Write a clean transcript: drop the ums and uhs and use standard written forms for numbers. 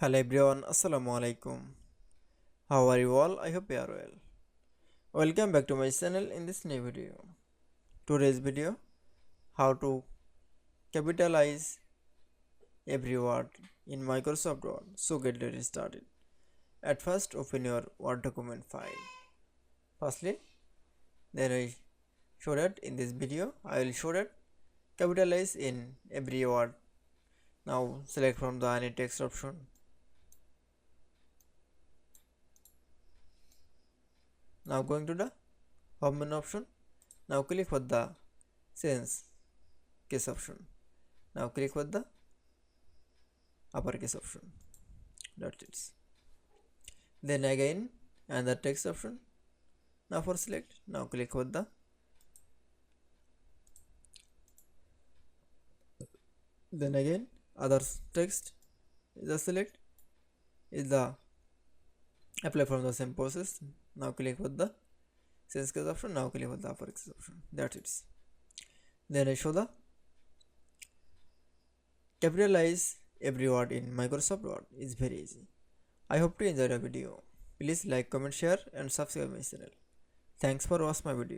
Hello everyone, Assalamu alaikum. How are you all? I hope you are well. Welcome back to my channel in this new video. Today's video, how to capitalize every word in Microsoft Word. So get ready started. At first, open your Word document file. Firstly, then I show that in this video, I will show that capitalize in every word. Now select from the any text option. Now going to the home menu option. Now click for the sense case option. Now click with the uppercase option. That's it. Then again another text option. Now for select. Now click with the then again other text is the select is the apply from the same process. Now click with the sense case option. Now click with the uppercase option. That's it. Then I show the capitalize every word in Microsoft Word is very easy. I hope to enjoy the video. Please like, comment, share and subscribe my channel. Thanks for watching my video.